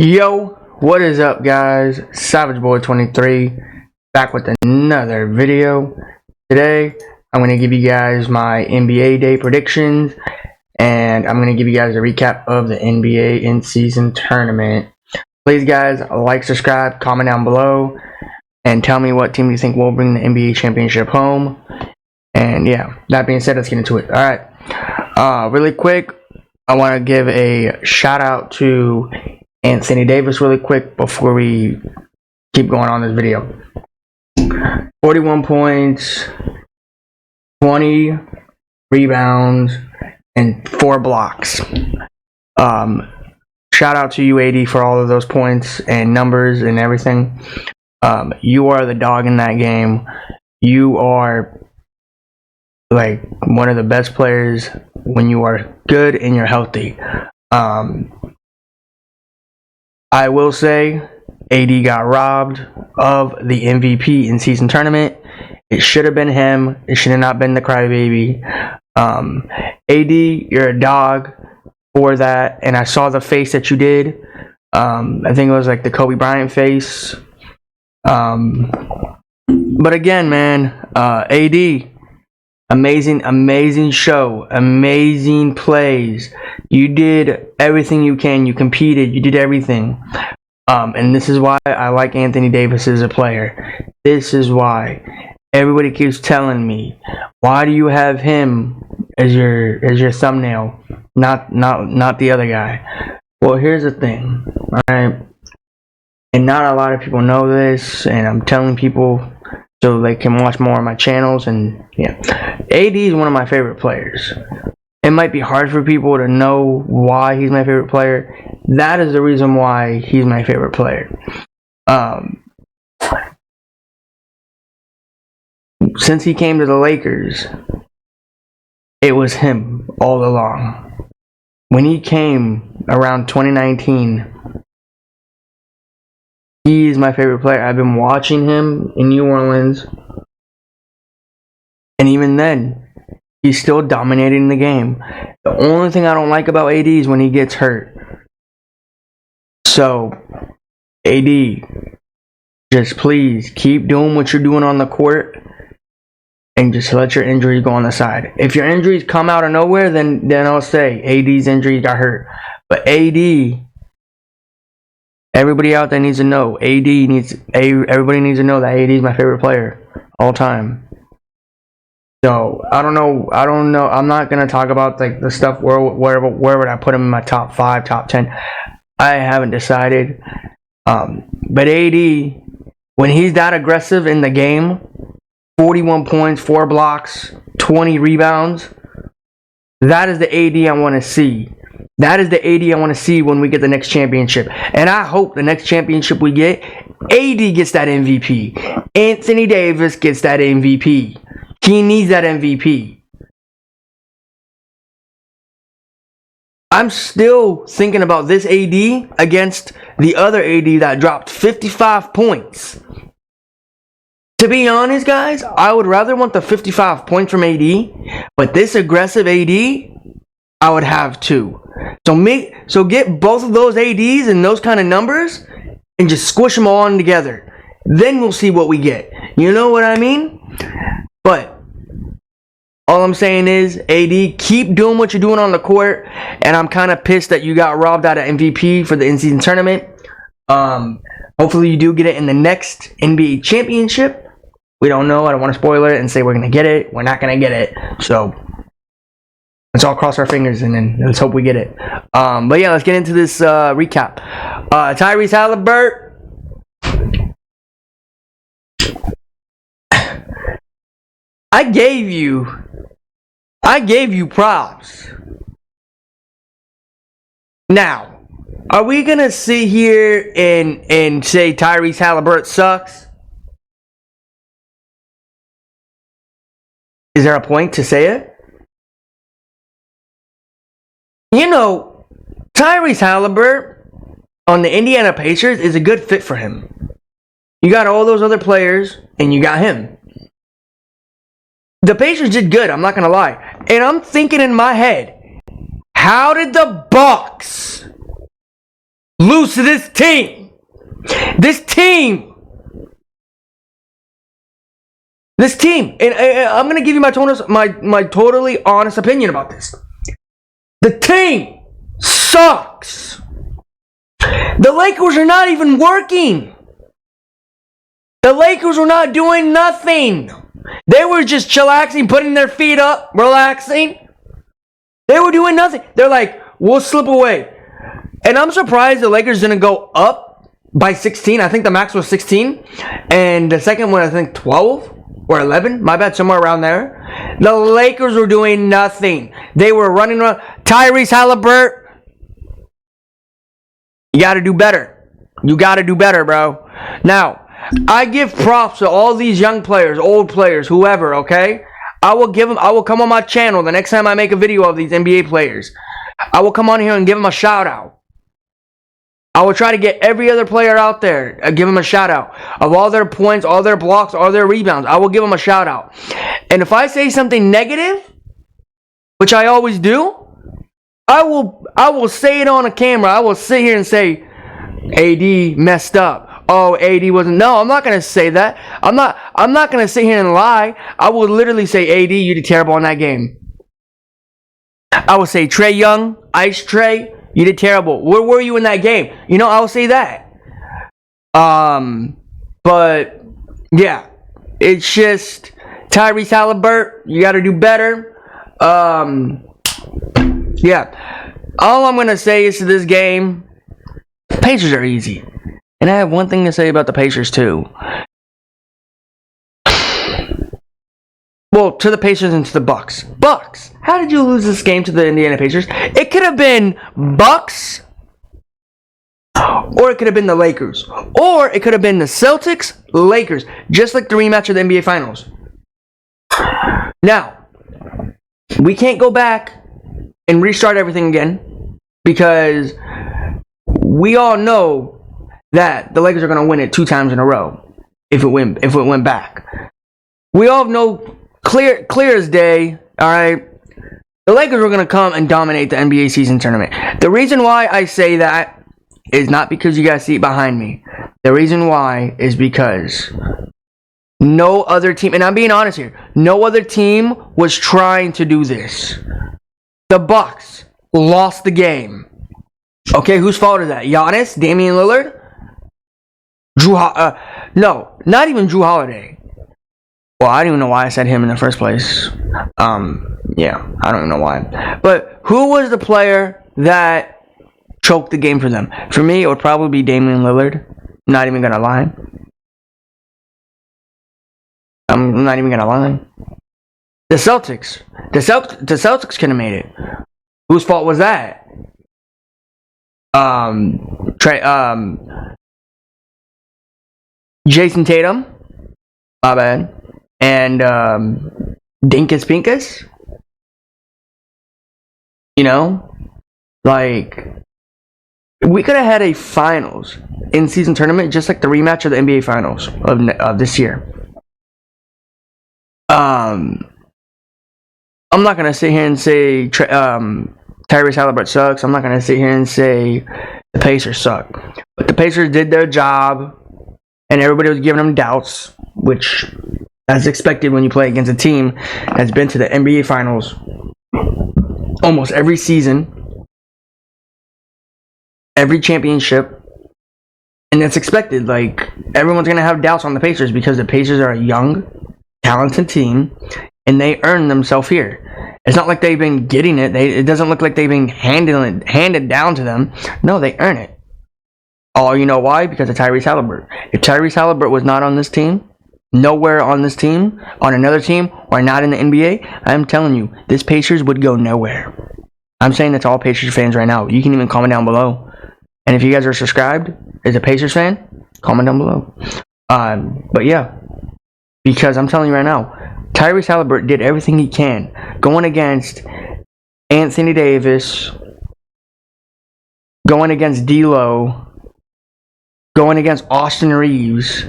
Yo, what is up, guys? Savage Boy 23 back with another video. Today, I'm going to give you guys my NBA day predictions, and I'm going to give you guys a recap of the NBA in-season tournament. Please, guys, like, subscribe, comment down below, and tell me what team you think will bring the NBA championship home. And yeah, that being said, let's get into it. Alright, really quick, I want to give a shout out to Anthony Davis really quick before we keep going on this video. 41 points, 20 rebounds, and 4 blocks. Shout out to you, AD, for all of those points and numbers and everything. You are the dog in that game. You are like one of the best players when you are good and you're healthy. I will say AD got robbed of the MVP in season tournament. It should have been him. It should have not been the crybaby. AD, you're a dog for that. And I saw the face that you did. I think it was like the Kobe Bryant face. But again, man, AD, amazing show, amazing plays. You did everything you can. You competed. You did everything. And this is why I like Anthony Davis as a player. This is why everybody keeps telling me, why do you have him as your thumbnail, not the other guy? Well, here's the thing, all right? And not a lot of people know this, and I'm telling people so they can watch more of my channels. And yeah, AD is one of my favorite players. It might be hard for people to know why he's my favorite player. That is the reason why he's my favorite player. Since he came to the Lakers, it was him all along. When he came around 2019, he is my favorite player. I've been watching him in New Orleans, and even then, he's still dominating the game. The only thing I don't like about AD is when he gets hurt. So, AD, just please keep doing what you're doing on the court, and just let your injuries go on the side. If your injuries come out of nowhere, then I'll say AD's injury got hurt. But AD, everybody out there needs to know. Everybody needs to know that AD is my favorite player all time. So I don't know. I'm not gonna talk about like the stuff where would I put him in my top 5, top 10. I haven't decided. But AD, when he's that aggressive in the game, 41 points, 4 blocks, 20 rebounds. That is the AD I want to see. That is the AD I want to see when we get the next championship. And I hope the next championship we get, AD gets that MVP. Anthony Davis gets that MVP. He needs that MVP. I'm still thinking about this AD against the other AD that dropped 55 points. To be honest, guys, I would rather want the 55 points from AD, but this aggressive AD, I would have too. So get both of those ADs and those kind of numbers and just squish them all in together. Then we'll see what we get. You know what I mean? But all I'm saying is, AD, keep doing what you're doing on the court. And I'm kind of pissed that you got robbed out of MVP for the in-season tournament. Hopefully you do get it in the next NBA championship. We don't know. I don't want to spoil it and say we're going to get it. We're not going to get it. So let's all cross our fingers and then let's hope we get it. But yeah, let's get into this recap. Tyrese Haliburton. I gave you props. Now, are we gonna sit here and say Tyrese Haliburton sucks? Is there a point to say it? You know, Tyrese Haliburton on the Indiana Pacers is a good fit for him. You got all those other players, and you got him. The Pacers did good, I'm not gonna lie. And I'm thinking in my head, how did the Bucks lose to this team. This team. And I'm gonna give you my totally honest opinion about this. The team sucks. The Lakers are not even working. The Lakers were not doing nothing. They were just chillaxing, putting their feet up, relaxing. They were doing nothing. They're like, we'll slip away. And I'm surprised the Lakers didn't go up by 16. I think the max was 16. And the second one, I think 12 or 11. My bad, somewhere around there. The Lakers were doing nothing. They were running around. Tyrese Halliburton. You got to do better. You got to do better, bro. Now, I give props to all these young players, old players, whoever, okay? I will come on my channel the next time I make a video of these NBA players. I will come on here and give them a shout out. I will try to get every other player out there, give them a shout out. Of all their points, all their blocks, all their rebounds, I will give them a shout out. And if I say something negative, which I always do, I will say it on a camera. I will sit here and say, AD messed up. Oh, AD wasn't. No, I'm not going to say that. I'm not going to sit here and lie. I will literally say, AD, you did terrible in that game. I will say, Trae Young, Ice Trae, you did terrible. Where were you in that game? You know, I will say that. But yeah, it's just Tyrese Halliburton, you got to do better. Yeah. All I'm going to say is to this game, Pacers are easy. And I have one thing to say about the Pacers too. Well, to the Pacers and to the Bucks. Bucks, how did you lose this game to the Indiana Pacers? It could have been Bucks, or it could have been the Lakers, or it could have been the Celtics, Lakers, just like the rematch of the NBA Finals. Now, we can't go back and restart everything again, because we all know that the Lakers are going to win it 2 times in a row if it went back. We all know clear as day, all right, the Lakers are going to come and dominate the NBA season tournament. The reason why I say that is not because you guys see it behind me. The reason why is because no other team, and I'm being honest here, no other team was trying to do this. The Bucks lost the game. Okay, whose fault is that? Giannis? Damian Lillard? No, not even Jrue Holiday. Well, I don't even know why I said him in the first place. Yeah, I don't even know why. But who was the player that choked the game for them? For me, it would probably be Damian Lillard. I'm not even gonna lie. I'm not even gonna lie. The Celtics. The Celtics could have made it. Whose fault was that? Jason Tatum. My bad. And Dinkus Pinkus. You know? Like, we could have had a finals in-season tournament just like the rematch of the NBA Finals of this year. I'm not going to sit here and say Tyrese Halliburton sucks. I'm not going to sit here and say the Pacers suck. But the Pacers did their job, and everybody was giving them doubts, which, as expected when you play against a team that's been to the NBA Finals almost every season, every championship, and that's expected. Like, everyone's going to have doubts on the Pacers because the Pacers are a young, talented team, and they earned themselves here. It's not like they've been getting it. It doesn't look like they've been handed down to them. No, they earn it. Oh, you know why? Because of Tyrese Halliburton. If Tyrese Halliburton was not on this team, nowhere on this team, on another team, or not in the NBA, I'm telling you, this Pacers would go nowhere. I'm saying that to all Pacers fans right now. You can even comment down below. And if you guys are subscribed as a Pacers fan, comment down below. But yeah, because I'm telling you right now, Tyrese Halliburton did everything he can going against Anthony Davis, going against D'Lo, going against Austin Reeves.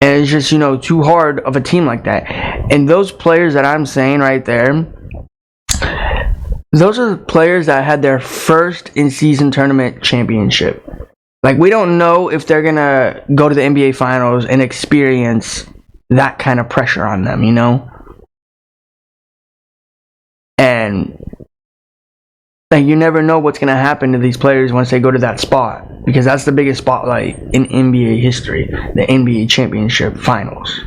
And it's just, too hard of a team like that. And those players that I'm saying right there, those are the players that had their first in-season tournament championship. Like, we don't know if they're gonna go to the NBA Finals and experience that kind of pressure on them, you know? And like, you never know what's gonna happen to these players once they go to that spot, because that's the biggest spotlight in NBA history, the NBA Championship Finals.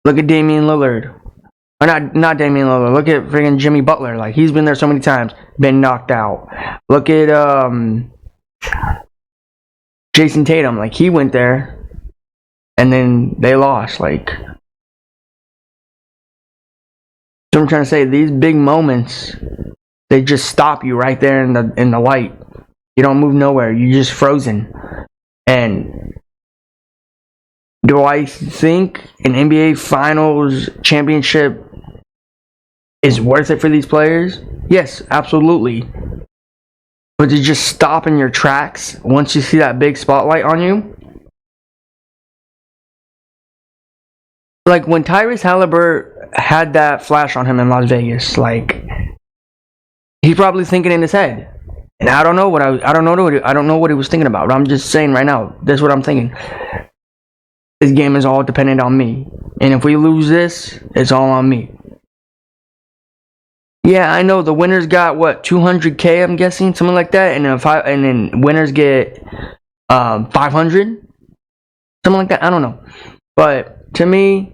Look at Damian Lillard. Or not Damian Lillard. Look at friggin' Jimmy Butler. Like, he's been there so many times, been knocked out. Look at Jason Tatum. Like, he went there, and then they lost. Like, so I'm trying to say, these big moments, they just stop you right there in the light. You don't move nowhere. You're just frozen. And do I think an NBA Finals championship is worth it for these players? Yes, absolutely. But to just stop in your tracks once you see that big spotlight on you? Like, when Tyrese Haliburton had that flash on him in Las Vegas, like, he's probably thinking in his head. And I don't know what he was thinking about. But I'm just saying right now, this is what I'm thinking. This game is all dependent on me. And if we lose this, it's all on me. Yeah, I know the winners got what, 200K, I'm guessing, something like that, and then winners get 500, something like that. I don't know, but to me,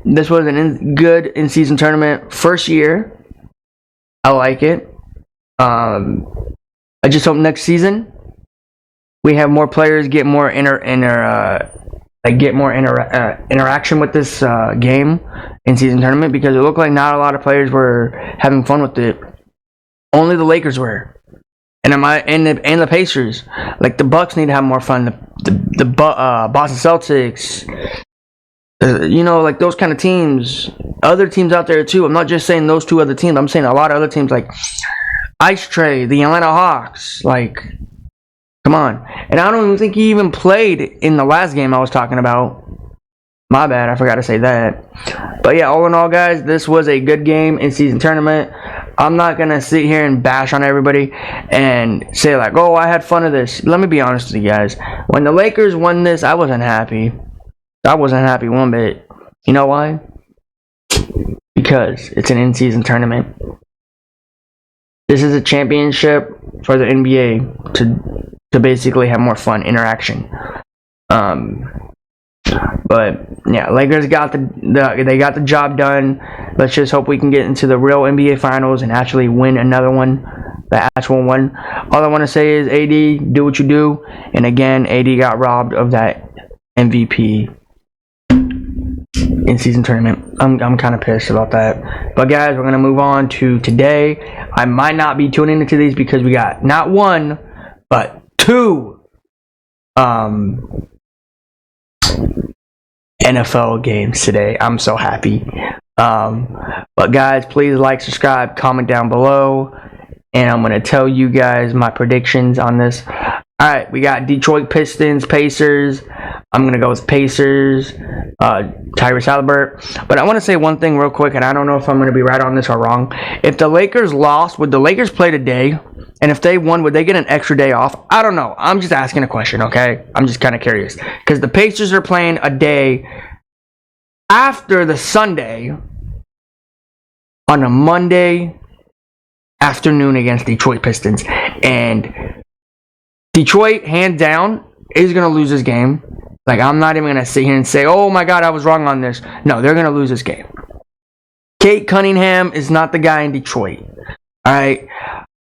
this was a good in-season tournament. First year, I like it. I just hope next season we have more players get more interaction with this game in season tournament, because it looked like not a lot of players were having fun with it. Only the Lakers were, and the Pacers. Like, the Bucks need to have more fun. The Boston Celtics, you know, like those kind of teams. Other teams out there too. I'm not just saying those two other teams. I'm saying a lot of other teams, like Ice Trae, the Atlanta Hawks. Like, come on. And I don't even think he even played in the last game I was talking about. My bad, I forgot to say that. But yeah, all in all, guys, this was a good game in season tournament. I'm not going to sit here and bash on everybody and say like, oh, I had fun of this. Let me be honest with you guys. When the Lakers won this, I wasn't happy. I wasn't happy one bit. You know why? Because it's an in-season tournament. This is a championship for the NBA to basically have more fun interaction. But yeah, Lakers got the job done. Let's just hope we can get into the real NBA Finals and actually win another one, the actual one. All I want to say is, AD, do what you do. And again, AD got robbed of that MVP in season tournament. I'm kind of pissed about that. But guys, we're gonna move on to today. I might not be tuning into these because we got not one but two NFL games today. I'm so happy. But guys, please like, subscribe, comment down below, and I'm gonna tell you guys my predictions on this. Alright, we got Detroit Pistons, Pacers. I'm gonna go with Pacers, Tyrese Haliburton. But I want to say one thing real quick, and I don't know if I'm gonna be right on this or wrong. If the Lakers lost, would the Lakers play today? And if they won, would they get an extra day off? I don't know. I'm just asking a question, okay? I'm just kind of curious. Because the Pacers are playing a day after the Sunday on a Monday afternoon against Detroit Pistons. And Detroit, hands down, is going to lose this game. Like, I'm not even going to sit here and say, oh my God, I was wrong on this. No, they're going to lose this game. Kate Cunningham is not the guy in Detroit. All right?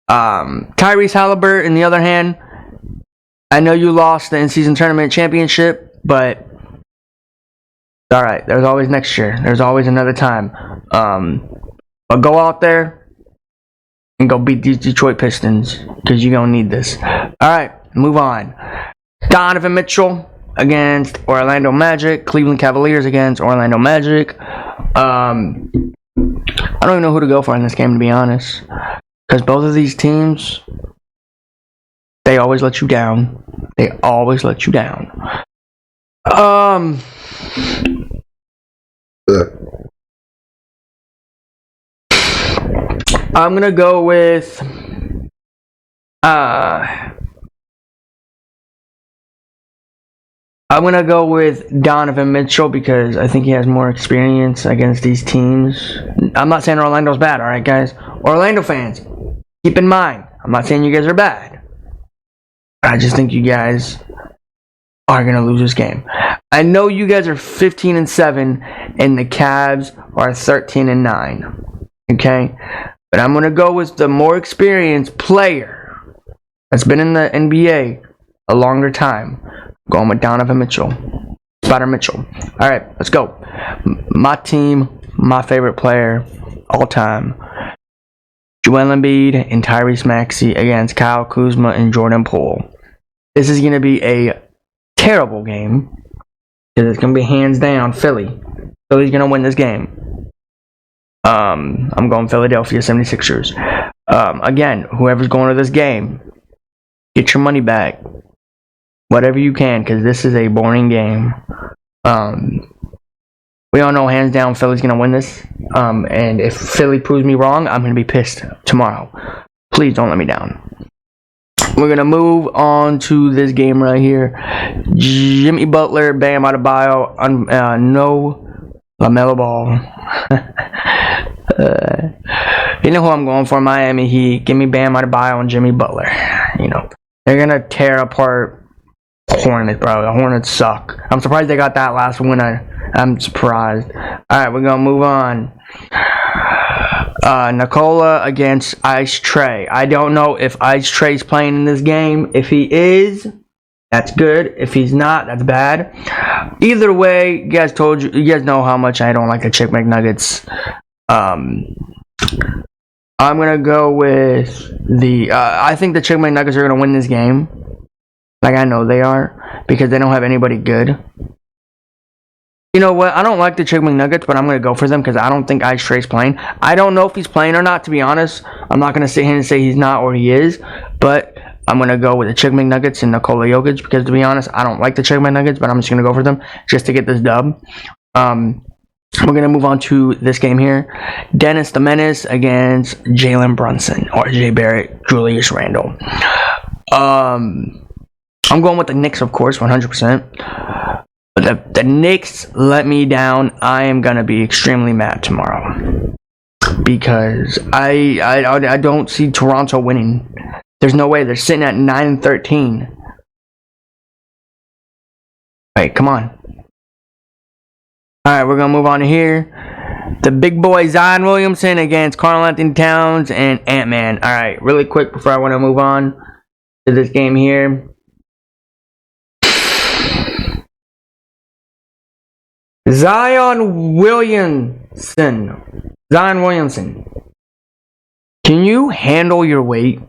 Tyrese Haliburton, on the other hand, I know you lost the in-season tournament championship, but all right, there's always next year. There's always another time. But go out there and go beat these Detroit Pistons, because you're going to need this. All right, move on. Donovan Mitchell against Orlando Magic. Cleveland Cavaliers against Orlando Magic. I don't even know who to go for in this game, to be honest. Because both of these teams, they always let you down. They always let you down. I'm gonna go with I'm gonna go with Donovan Mitchell because I think he has more experience against these teams. I'm not saying Orlando's bad, all right, guys. Orlando fans, keep in mind, I'm not saying you guys are bad. I just think you guys are gonna lose this game. I know you guys are 15-7, and the Cavs are 13-9. Okay, but I'm gonna go with the more experienced player that's been in the NBA a longer time. Going with Donovan Mitchell. Spider Mitchell. Alright, let's go. My team, my favorite player all time. Joel Embiid and Tyrese Maxey against Kyle Kuzma and Jordan Poole. This is going to be a terrible game. Because it's going to be hands down Philly. Philly's going to win this game. I'm going Philadelphia 76ers. Again, whoever's going to this game, get your money back. Whatever you can, because this is a boring game. We all know hands down Philly's going to win this. And if Philly proves me wrong, I'm going to be pissed tomorrow. Please don't let me down. We're going to move on to this game right here. Jimmy Butler, Bam Adebayo, no LaMelo Ball. You know who I'm going for, Miami Heat. Give me Bam Adebayo and Jimmy Butler. You know, they're going to tear apart Hornets, bro. The Hornets suck. I'm surprised they got that last win. I'm surprised. Alright, we're gonna move on. Nikola against Ice Trae. I don't know if Ice Trae's playing in this game. If he is, that's good. If he's not, that's bad. Either way, you guys know how much I don't like the Chick McNuggets. I'm gonna go with the I think the Chick McNuggets are gonna win this game. Like, I know they are, because they don't have anybody good. You know what? I don't like the Chick McNuggets, but I'm going to go for them because I don't think Ice Trae's playing. I don't know if he's playing or not, to be honest. I'm not going to sit here and say he's not or he is, but I'm going to go with the Chick McNuggets and Nikola Jokic because, to be honest, I don't like the Chick McNuggets, but I'm just going to go for them just to get this dub. We're going to move on to this game here. Dennis the Menace against Jalen Brunson, RJ Barrett, Julius Randle. I'm going with the Knicks, of course, 100%. But the Knicks let me down. I am going to be extremely mad tomorrow. Because I don't see Toronto winning. There's no way. They're sitting at 9-13. Wait, come on. Alright, we're going to move on to here. The big boy Zion Williamson against Karl-Anthony Towns and Ant-Man. Alright, really quick before I want to move on to this game here. Zion Williamson. Can you handle your weight?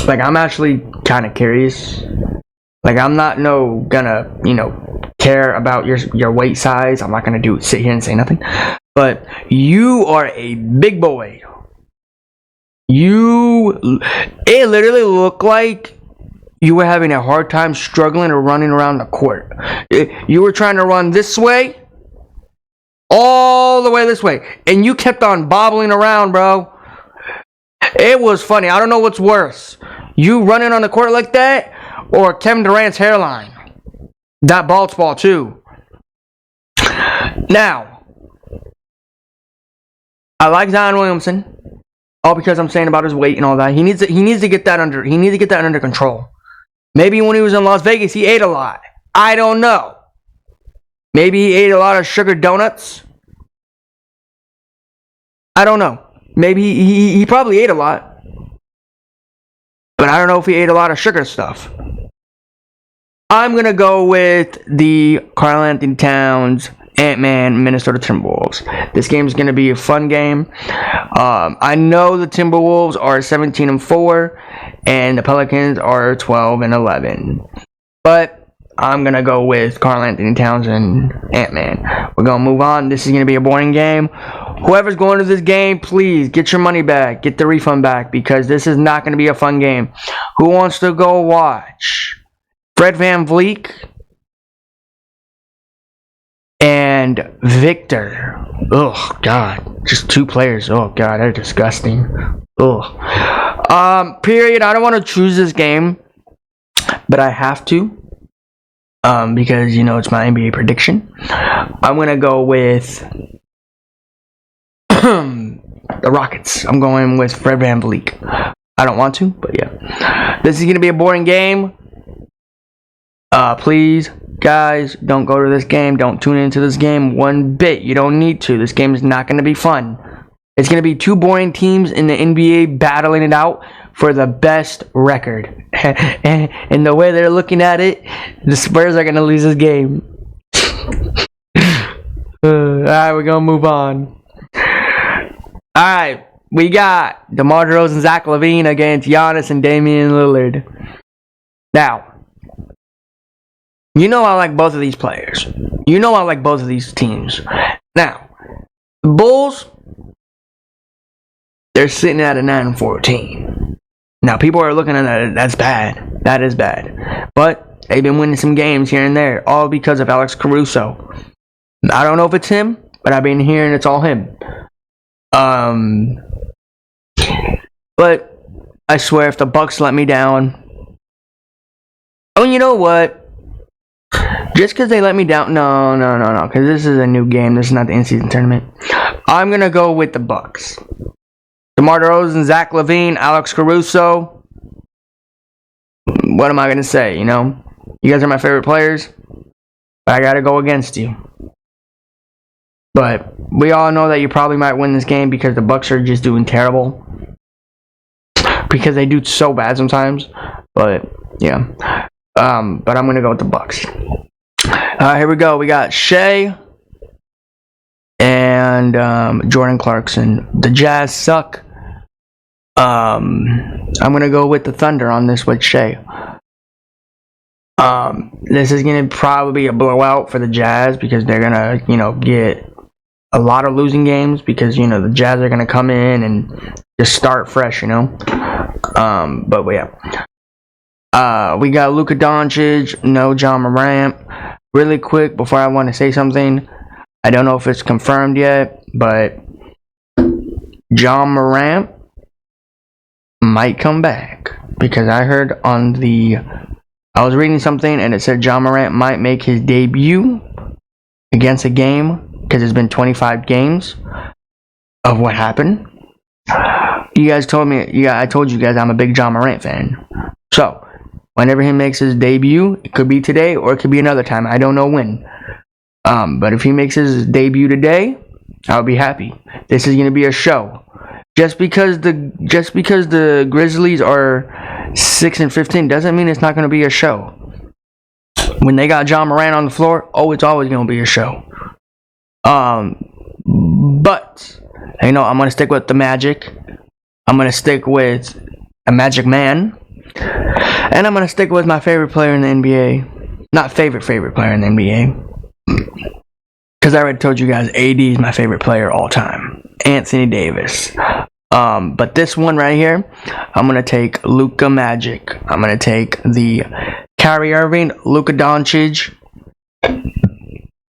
Like, I'm actually kind of curious. Like, I'm not gonna, care about your weight size. I'm not gonna sit here and say nothing. But you are a big boy. It literally looked like you were having a hard time struggling or running around the court. You were trying to run this way, all the way this way, and you kept on bobbling around, bro. It was funny. I don't know what's worse. You running on the court like that, or Kevin Durant's hairline. That bald spot too. Now, I like Zion Williamson, all because I'm saying about his weight and all that. He needs to get that under control. Maybe when he was in Las Vegas, he ate a lot. I don't know. Maybe he ate a lot of sugar donuts. I don't know. Maybe he probably ate a lot. But I don't know if he ate a lot of sugar stuff. I'm going to go with the Karl-Anthony Towns, Ant-Man, Minnesota Timberwolves. This game is going to be a fun game. I know the Timberwolves are 17-4, and the Pelicans are 12-11. But I'm going to go with Karl-Anthony Towns and Ant-Man. We're going to move on. This is going to be a boring game. Whoever's going to this game, please get your money back. Get the refund back, because this is not going to be a fun game. Who wants to go watch Fred VanVleet and Victor. Oh God, just 2 players. Oh God, they're disgusting. Period. I don't want to choose this game, but I have to. Because it's my NBA prediction. I'm gonna go with the Rockets. I'm going with Fred VanVleet. I don't want to, but yeah. This is gonna be a boring game. Please, guys, don't go to this game. Don't tune into this game one bit. You don't need to. This game is not gonna be fun. It's gonna be 2 boring teams in the NBA battling it out for the best record. And the way they're looking at it, the Spurs are going to lose this game. Alright, we're going to move on. Alright, we got DeMar DeRozan and Zach LaVine against Giannis and Damian Lillard. Now, I like both of these players. I like both of these teams. Now, the Bulls, they're sitting at a 9-14. Now, people are looking at that. That's bad. That is bad. But they've been winning some games here and there, all because of Alex Caruso. I don't know if it's him, but I've been hearing it's all him. But I swear, if the Bucks let me down, you know what? Just because they let me down, no. Because this is a new game. This is not the in-season tournament. I'm gonna go with the Bucks. DeMar DeRozan, Zach LaVine, Alex Caruso. What am I going to say, You guys are my favorite players. But I got to go against you. But we all know that you probably might win this game because the Bucks are just doing terrible. Because they do so bad sometimes. But, yeah. But I'm going to go with the Bucks. Here we go. We got Shea and Jordan Clarkson. The Jazz suck. I'm gonna go with the Thunder on this with Shea. This is gonna probably be a blowout for the Jazz because they're gonna, get a lot of losing games because the Jazz are gonna come in and just start fresh, But yeah. We got Luka Doncic, no Ja Morant. Really quick before I want to say something, I don't know if it's confirmed yet, but Ja Morant might come back because I heard I was reading something and it said Ja Morant might make his debut against a game because it's been 25 games of what happened. You guys told me, I told you guys I'm a big Ja Morant fan. So, whenever he makes his debut, it could be today or it could be another time. I don't know when. But if he makes his debut today, I'll be happy. This is going to be a show. Just because the Grizzlies are 6-15 doesn't mean it's not going to be a show. When they got Ja Morant on the floor, it's always going to be a show. But I'm going to stick with the Magic. I'm going to stick with a Magic Man. And I'm going to stick with my favorite player in the NBA. Not favorite player in the NBA. Because I already told you guys AD is my favorite player all time. Anthony Davis. But this one right here, I'm going to take Luka Magic. I'm going to take the Kyrie Irving, Luka Doncic,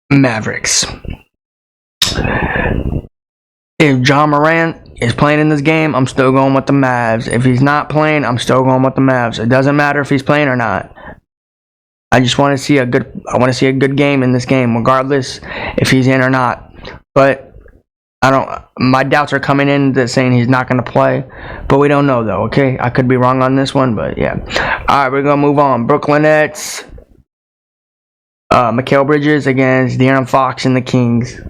Mavericks. If Ja Morant is playing in this game, I'm still going with the Mavs. If he's not playing, I'm still going with the Mavs. It doesn't matter if he's playing or not. I just want to see a good game in this game, regardless if he's in or not. But my doubts are coming in that saying he's not going to play, but we don't know though, okay? I could be wrong on this one, but yeah. Alright, we're going to move on. Brooklyn Nets, Mikal Bridges against De'Aaron Fox and the Kings.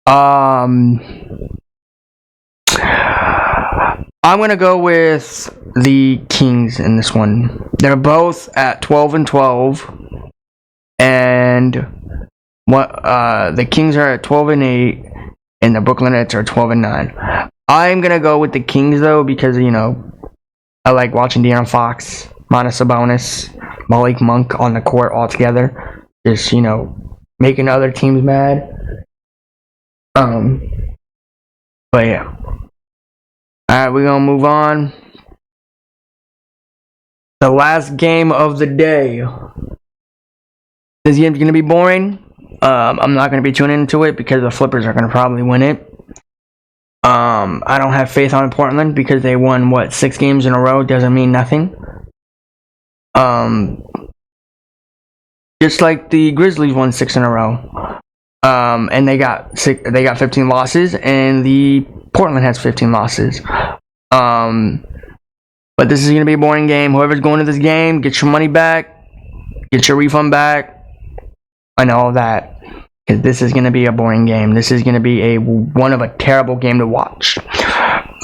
I'm going to go with the Kings in this one. They're both at 12-12, and the Kings are at 12-8, and the Brooklyn Nets are 12-9. I'm gonna go with the Kings though because I like watching De'Aaron Fox, Giannis Sabonis, Malik Monk on the court all together, just making other teams mad. But yeah. Alright, we're gonna move on. The last game of the day. This game's gonna be boring. I'm not going to be tuning into it because the Flippers are going to probably win it. I don't have faith on Portland because they won, 6 games in a row. Doesn't mean nothing. Just like the Grizzlies won 6 in a row. And they got 15 losses, and the Portland has 15 losses. But this is going to be a boring game. Whoever's going to this game, get your money back, get your refund back, and all that. Because this is going to be a boring game. This is going to be one of a terrible game to watch.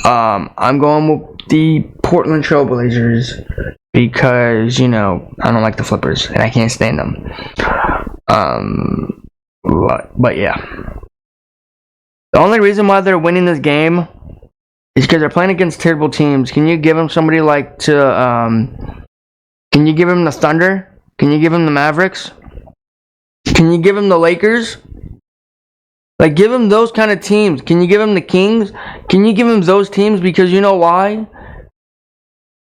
I'm going with the Portland Trailblazers because, I don't like the Flippers, and I can't stand them. But yeah. The only reason why they're winning this game is because they're playing against terrible teams. Can you give them somebody can you give them the Thunder? Can you give them the Mavericks? Can you give them the Lakers? Give them those kind of teams. Can you give them the Kings? Can you give them those teams? Because you know why?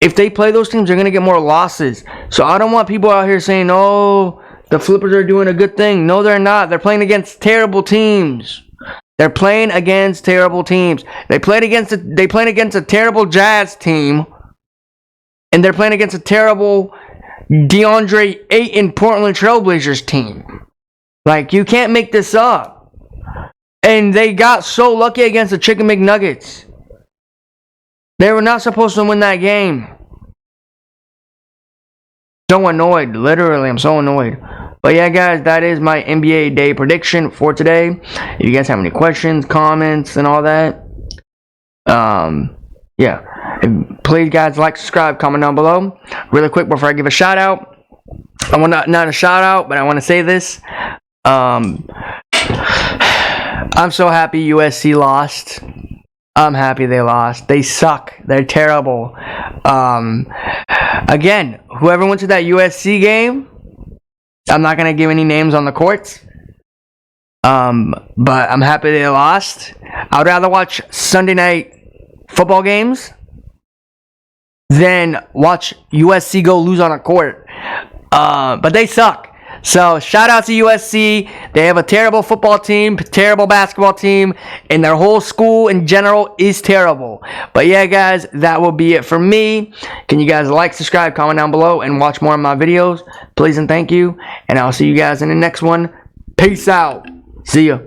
If they play those teams, they're going to get more losses. So I don't want people out here saying, oh, the Flippers are doing a good thing. No, they're not. They're playing against terrible teams. They're playing against terrible teams. They played against a terrible Jazz team. And they're playing against a terrible DeAndre Ayton Portland Trailblazers team. You can't make this up. And they got so lucky against the Chicken McNuggets. They were not supposed to win that game. So annoyed. Literally, I'm so annoyed. But yeah, guys, that is my NBA day prediction for today. If you guys have any questions, comments, and all that, yeah. Please, guys, like, subscribe, comment down below. Really quick before I give a shout out, I want not a shout out, but I want to say this. I'm so happy USC lost. I'm happy they lost. They suck. They're terrible. Again, whoever went to that USC game, I'm not going to give any names on the courts. But I'm happy they lost. I would rather watch Sunday night football games than watch USC go lose on a court. But they suck. So, shout out to USC. They have a terrible football team, terrible basketball team, and their whole school in general is terrible. But yeah, guys, that will be it for me. Can you guys like, subscribe, comment down below, and watch more of my videos? Please and thank you. And I'll see you guys in the next one. Peace out. See ya.